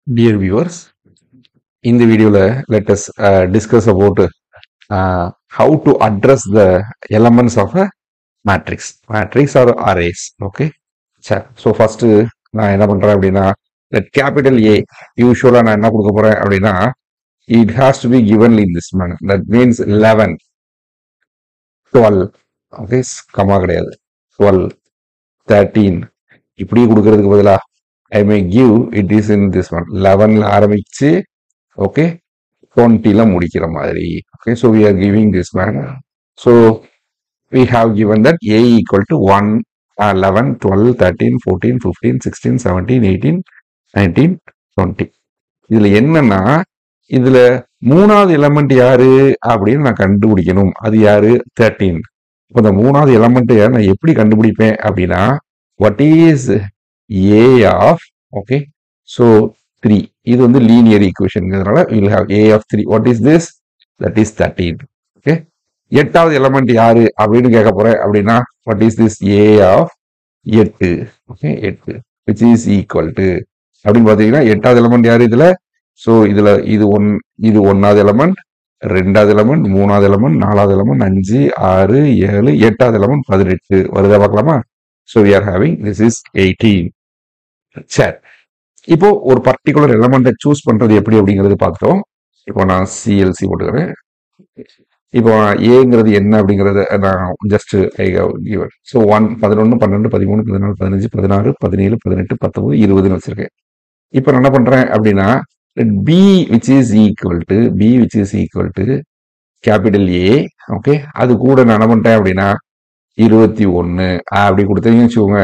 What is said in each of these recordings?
Dear viewers, in the video, let us discuss about how to address the elements of a matrix or arrays. Okay. So first, நான் என்ன பண்றேன் அப்படின்னா, that capital A usually நான் என்ன கொடுக்க போறேன் அப்படின்னா, it has to be given in this manner. That means 11, 12. Okay, comma கிடையாது. 12, 13 இப்படி கொடுக்கறதுக்கு பதிலா I may give it is in this one 11 ஆரம்பிச்சு okay 20 முடிக்கிற மாதிரி. Okay, so we are giving this one. So we have given that A equal to 1, 11, 12, 13, 14, 15, 16, 17, 18, 19, 20. இதுல என்னன்னா, இதுல மூணாவது எலமெண்ட் யாரு அப்படின்னு நான் கண்டுபிடிக்கணும். அது யாரு? 13. இப்போ இந்த மூணாவது எலமெண்ட் நான் எப்படி கண்டுபிடிப்பேன் அப்படின்னா, what is A of, okay, so 3. இது வந்து linear ஈக்குவேஷன்ங்கிறதுனால we'll have A of 3. What is this? That is 13. Okay, எட்டாவது எலமெண்ட் யாரு அப்படின்னு கேட்க போறேன் அப்படின்னா, what is this? A of 8. Okay, 8 which is equal to அப்படின்னு பாத்தீங்கன்னா, எட்டாவது எலமெண்ட் யாரு இதுல? ஸோ இதுல இது ஒன்னாவது எலமெண்ட், ரெண்டாவது எலமெண்ட், மூணாவது எலமெண்ட், நாலாவது எலமெண்ட், 5, 6, 7, எட்டாவது எலமெண்ட் 18 வருதா பார்க்கலாமா? So we are having this is 18. சரி, இப்போ ஒரு பர்டிகுலர் எலமெண்ட்டை சூஸ் பண்றது எப்படி அப்படிங்கிறது பார்த்துட்டோம். இப்போ நான் சிஎல்சி போட்டுக்கிறேன். இப்போ ஏங்கிறது என்ன அப்படிங்கறத நான் ஜஸ்ட் ஸோ 1, 11, 12, 13, 14, 15, 16, 17, 18, 19, 20 வச்சிருக்கேன். இப்போ நான் என்ன பண்றேன் அப்படின்னா, B which is equal to capital A. Okay, அது கூட நான் என்ன பண்றேன் அப்படின்னா 21 அப்படி கொடுத்தீங்கன்னு வச்சுக்கோங்க.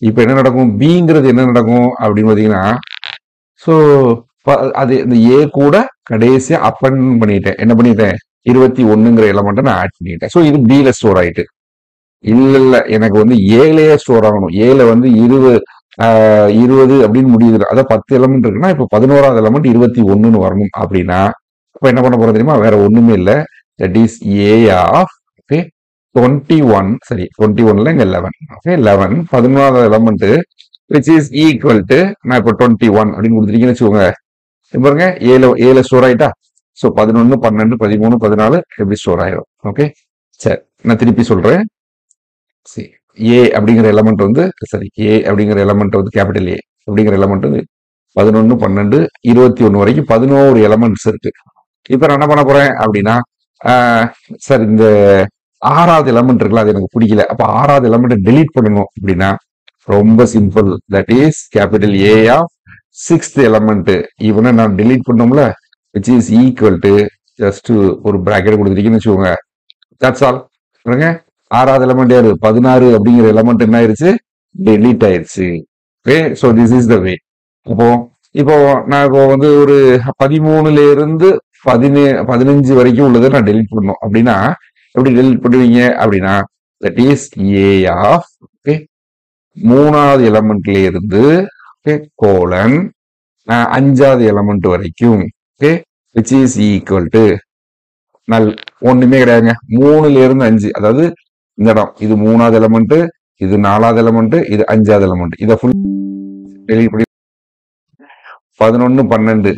இப்போ என்ன நடக்கும்? பிங்கிறது என்ன நடக்கும் அப்படின்னு பாத்தீங்கன்னா, ஸோ அது இந்த ஏ கூட கடைசியா அப்பன் பண்ணிட்டேன். என்ன பண்ணிட்டேன்? 21ங்கிற எலமெண்ட்டை நான் ஆட் பண்ணிட்டேன். ஸோ இது பில ஸ்டோர் ஆயிட்டு. இல்ல எனக்கு வந்து ஏலையே ஸ்டோர் ஆகணும். ஏல வந்து 20 அப்படின்னு முடியுது. அதான் 10 எலமெண்ட் இருக்குன்னா இப்போ 11வது எலமெண்ட் 21ன்னு வரணும் அப்படின்னா, இப்போ என்ன பண்ண போறோம் தெரியுமா? வேற ஒண்ணுமே இல்லை. தட் இஸ் ஏ ஆஃப் 21, சரி 21ல இங்க 11. ஓகே, 11 11வது element which is equal to நான் இப்போ 21 அப்படின்னு கொடுத்துருக்கீங்கன்னு வச்சுக்கோங்க. பாருங்க, ஏல ஸ்டோர் ஆயிட்டா. ஸோ 11, 12, 13, 14 எப்படி ஸ்டோர் ஆயிடும். ஓகே, சரி நான் திருப்பி சொல்றேன். ஏ அப்படிங்கிற எலமெண்ட் வந்து கேபிட்டல் ஏ அப்படிங்கிற எலமெண்ட் வந்து 11, 12, 21 வரைக்கும் 11 எலமெண்ட்ஸ் இருக்கு. இப்ப நான் என்ன பண்ண போறேன் அப்படின்னா, சார் இந்த 6வது எலமெண்ட் இருக்குல்ல, அது எனக்கு பிடிக்கல. அப்ப 6வது எலமெண்ட் டெலீட் பண்ணணும் அப்படின்னா ரொம்ப simple. That is capital A of 6th element. இவனை நான் டெலீட் பண்ணோம்ல, which is equal to just ஒரு பிராக்கெட் கொடுத்துருக்கீங்கன்னு வச்சுக்கோங்க. That's all. 6வது எலமெண்ட் யாரு? 16 அப்படிங்கிற எலமெண்ட் என்ன ஆயிருச்சு? டெலீட் ஆயிருச்சு. Okay, so this is the way. இப்போ நான் இப்போ வந்து ஒரு 13ல இருந்து 15 வரைக்கும் உள்ளதை நான் டெலீட் பண்ணணும் அப்படின்னா எப்படி டெலீட் பண்ணுவீங்க அப்படின்னா, that is A of okay 3வது எலமெண்ட்ல இருந்து ஓகே கோலன் 5வது எலமெண்ட் வரைக்கும் okay which is equal to ஒண்ணுமே கிடையாதுங்க. 3ல இருந்து 5, அதாவது இந்த இடம் இது 3வது எலமெண்ட், இது 4வது எலமெண்ட், இது 5வது எலமெண்ட். இதை ஃபுல் டெலீட் பண்ணி 11, 12,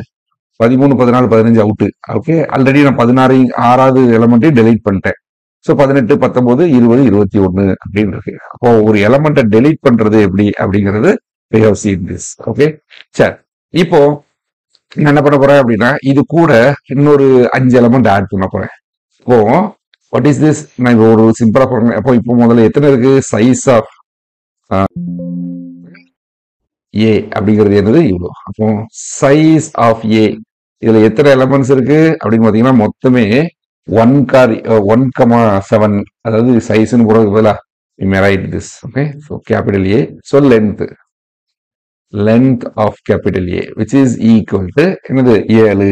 13, 14, 15 அவுட்டு. ஓகே, ஆல்ரெடி நான் 6வது எலமெண்ட்டையும் டெலீட் பண்ணிட்டேன். ஸோ 18, 19, 20, 21 அப்படின்னு இருக்கு. அப்போ ஒரு எலமெண்ட்டை டெலீட் பண்றது எப்படி அப்படிங்கிறது we have seen this. Okay, சரி இப்போ நான் என்ன பண்ண போறேன் அப்படின்னா, இது கூட இன்னொரு 5 எலமெண்ட் ஆட் பண்ண போறேன். இப்போ வாட் இஸ் திஸ்? நான் இப்போ ஒரு சிம்பிளா போறேன். அப்போ இப்போ முதல்ல எத்தனை இருக்கு? சைஸ் ஆஃப் ஏ அப்படிங்கிறது என்னது? இவ்வளோ. அப்போ சைஸ் ஆஃப் ஏ இதுல எத்தனை எலமெண்ட்ஸ் இருக்கு அப்படின்னு பாத்தீங்கன்னா, மொத்தமே 1,7. அதாவது சைஸ்ன்னு போறதுக்கு பதிலா we may write this. Okay, so capital A, so length of capital A which is equal to என்னது? 7.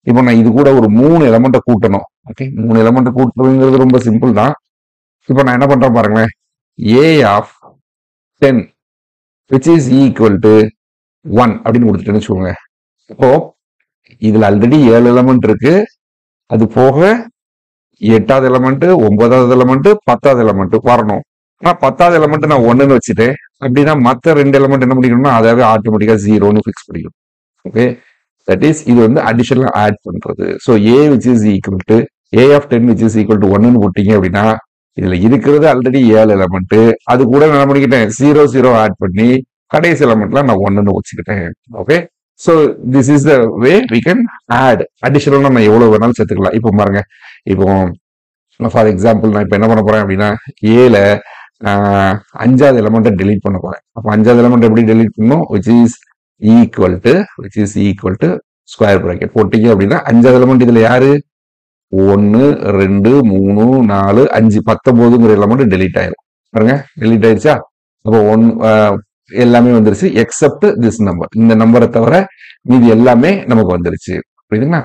இப்போ நான் இது கூட ஒரு 3 எலமெண்ட்டை கூட்டணும். ஓகே, 3 எலமெண்ட் கூட்டுறதுங்கிறது ரொம்ப சிம்பிள் தான். இப்போ நான் என்ன பண்றேன் பாருங்களேன். A of 10 which is equal to 1 அப்படின்னு கொடுத்துட்டேன்னு வச்சுக்கோங்க. இப்போ இதுல ஆல்ரெடி 7 எலமெண்ட் இருக்கு. அது போக 8வது எலமெண்ட், 9வது எலமெண்ட், 10வது எலமெண்ட் வரணும். ஆனா 10வது எலமெண்ட் நான் 1ன்னு வச்சுட்டேன் அப்படின்னா மத்த 2 எலமெண்ட் என்ன பண்ணிக்கணும்னா அதாவது ஆட்டோமேட்டிக்கா 0ன்னு பிக்ஸ் பண்ணிக்கணும். ஓகே, தட் இஸ் இது வந்து அடிஷனலா ஆட் பண்றது. So A which is equal to A of 10 which is equal to 1ன்னு போட்டீங்க அப்படின்னா இதுல இருக்கிறது ஆல்ரெடி 7 எலமெண்ட். அது கூட நான் என்ன பண்ணிக்கிட்டேன் 0 ஆட் பண்ணி கடைசி எலமெண்ட்ல நான் 1ன்னு வச்சுக்கிட்டேன். Okay, so this is the way we can add. அடிஷனலா நம்ம எவ்வளவு வேணாலும் சேர்த்துக்கலாம். இப்போ பாருங்க, இப்போ ஃபார் எக்ஸாம்பிள் நான் இப்போ என்ன பண்ண போறேன் அப்படின்னா ஏல 5வது எலமெண்ட்டை டெலீட் பண்ண போறேன். அப்போ 5வது எலமெண்ட் எப்படி டெலீட் பண்ணணும், which is equal to square bracket போட்டீங்க அப்படின்னா 5வது எலமெண்ட் இதுல யாரு 1 2 3 4 5 19ங்கிற எலமெண்ட் டெலீட் ஆயிரும். பாருங்க டெலீட் ஆயிடுச்சா. அப்போ எல்லாமே வந்துருச்சு எக்ஸப்ட் திஸ் நம்பர். இந்த நம்பரை தவிர மீதி எல்லாமே நமக்கு வந்துருச்சு. புரியுதுங்களா?